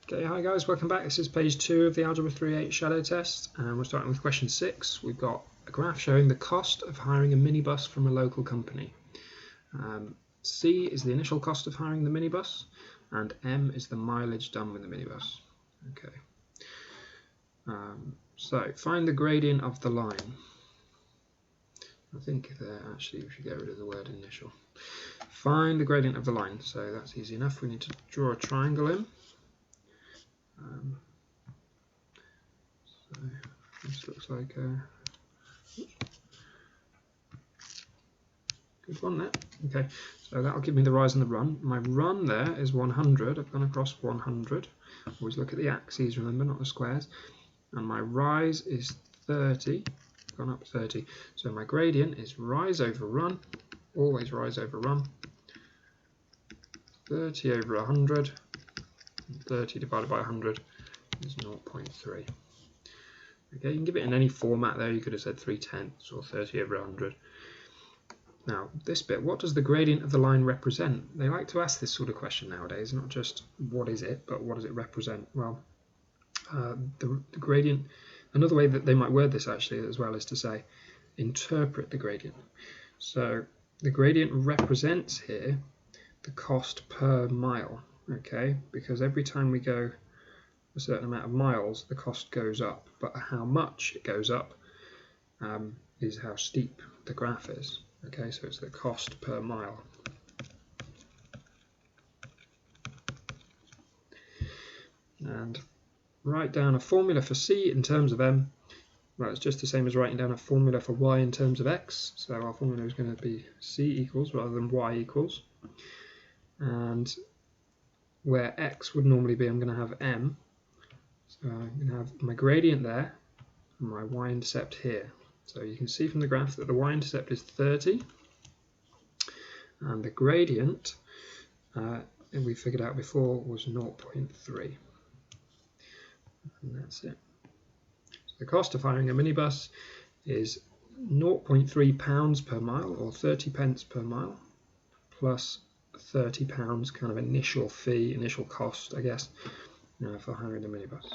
Okay, hi guys, welcome back. This is page 2 of the Algebra 3.8 shadow test, and we're starting with question 6. We've got a graph showing the cost of hiring a minibus from a local company. C is the initial cost of hiring the minibus, and M is the mileage done with the minibus. Okay. So find the gradient of the line. I think there actually we should get rid of the word initial. Find the gradient of the line. So that's easy enough. We need to draw a triangle in. So this looks like a good one there. Okay, so that'll give me the rise and the run. My run there is 100. I've gone across 100. Always look at the axes, remember, not the squares. And my rise is 30. I've gone up 30. So my gradient is rise over run. Always rise over run. 30 over 100. 30 divided by 100 is 0.3. Okay, you can give it in any format there. You could have said 3/10 or 30 over 100. Now, this bit, what does the gradient of the line represent? They like to ask this sort of question nowadays, not just what is it, but what does it represent? Well, the gradient, another way that they might word this actually as well is to say, interpret the gradient. So the gradient represents here the cost per mile, okay? Because every time we go a certain amount of miles, the cost goes up, but how much it goes up is how steep the graph is. Okay, so it's the cost per mile. And write down a formula for C in terms of M. Well, it's just the same as writing down a formula for Y in terms of X. So our formula is going to be C equals rather than Y equals. And where X would normally be, I'm going to have M. So I'm going to have my gradient there and my y-intercept here. So you can see from the graph that the y-intercept is 30 and the gradient, we figured out before, was 0.3. And that's it. So the cost of hiring a minibus is 0.3 pounds per mile, or 30 pence per mile, plus £30 kind of initial fee, initial cost, I guess, for hiring a minibus.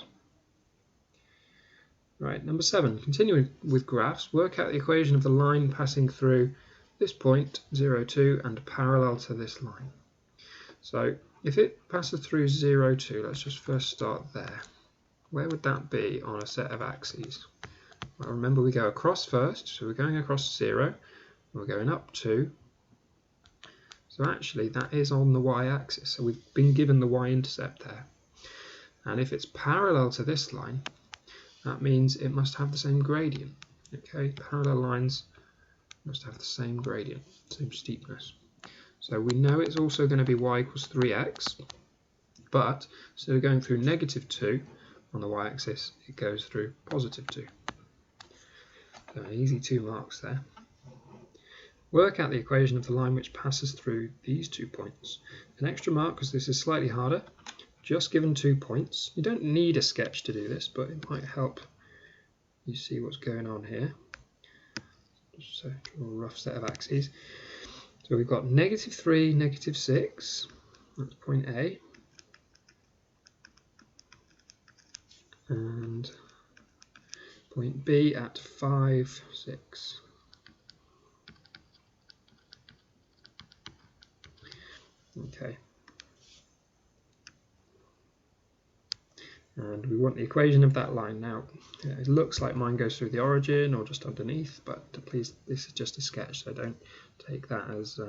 Right, number 7, continuing with graphs, work out the equation of the line passing through this point, 0, 2, and parallel to this line. So if it passes through 0, 2, let's just first start there. Where would that be on a set of axes? Well, remember we go across first, so we're going across 0, we're going up 2. So actually that is on the y-axis, so we've been given the y-intercept there. And if it's parallel to this line, that means it must have the same gradient. Okay, parallel lines must have the same gradient, same steepness. So we know it's also going to be y equals 3x, but instead of going through negative 2 on the y-axis, it goes through positive 2. So an easy 2 marks there. Work out the equation of the line which passes through these 2 points. An extra mark because this is slightly harder. Just given 2 points. You don't need a sketch to do this, but it might help you see what's going on here. Just a rough set of axes. So we've got negative 3, negative 6. That's point A. And point B at 5, 6. Okay. And we want the equation of that line. Now, it looks like mine goes through the origin or just underneath, but please, this is just a sketch, so don't take that as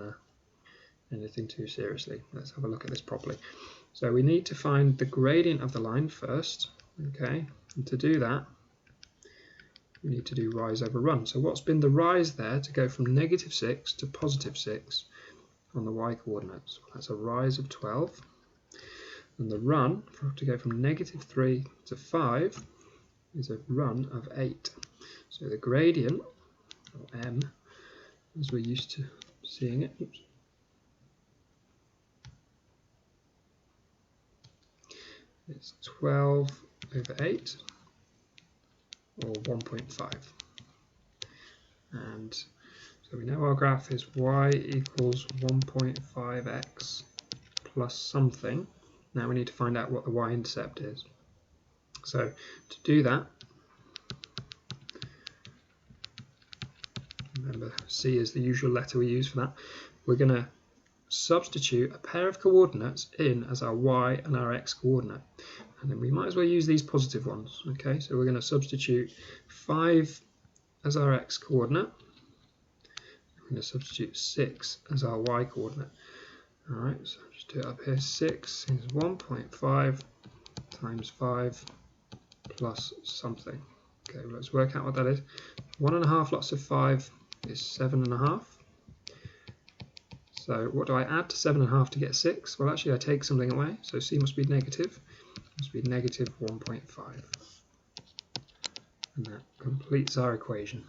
anything too seriously. Let's have a look at this properly. So we need to find the gradient of the line first, okay? And to do that, we need to do rise over run. So what's been the rise there to go from negative 6 to positive 6 on the y-coordinates? Well, that's a rise of 12. And the run, to go from negative 3 to 5, is a run of 8. So the gradient, or M, as we're used to seeing it, it's 12 over 8, or 1.5. And so we know our graph is y equals 1.5x plus something. Now we need to find out what the y-intercept is. So to do that, remember C is the usual letter we use for that, we're going to substitute a pair of coordinates in as our y and our x coordinate. And then we might as well use these positive ones. Okay, so we're going to substitute 5 as our x coordinate. We're going to substitute 6 as our y coordinate. Alright, so just do it up here. 6 is 1.5 times 5 plus something. Okay, well, let's work out what that is. 1.5 lots of 5 is 7.5. So what do I add to 7.5 to get 6? Well, actually I take something away, so C must be negative. It must be negative 1.5. And that completes our equation.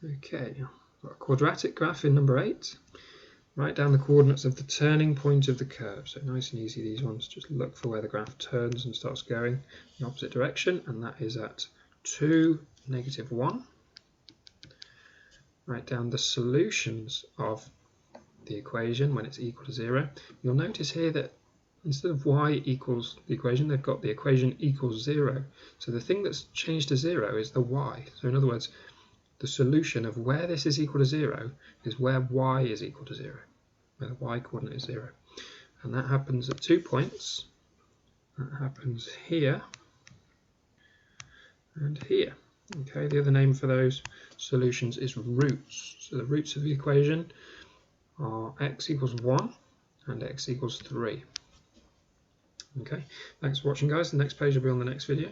Okay, got a quadratic graph in number 8. Write down the coordinates of the turning point of the curve. So nice and easy, these ones. Just look for where the graph turns and starts going in the opposite direction, and that is at 2, negative 1. Write down the solutions of the equation when it's equal to 0. You'll notice here that instead of y equals the equation, they've got the equation equals 0. So the thing that's changed to 0 is the y. So in other words, the solution of where this is equal to 0 is where y is equal to 0, where the y coordinate is 0. And that happens at 2 points. That happens here and here. Okay, the other name for those solutions is roots. So the roots of the equation are x equals 1 and x equals 3. Okay, thanks for watching, guys. The next page will be on the next video.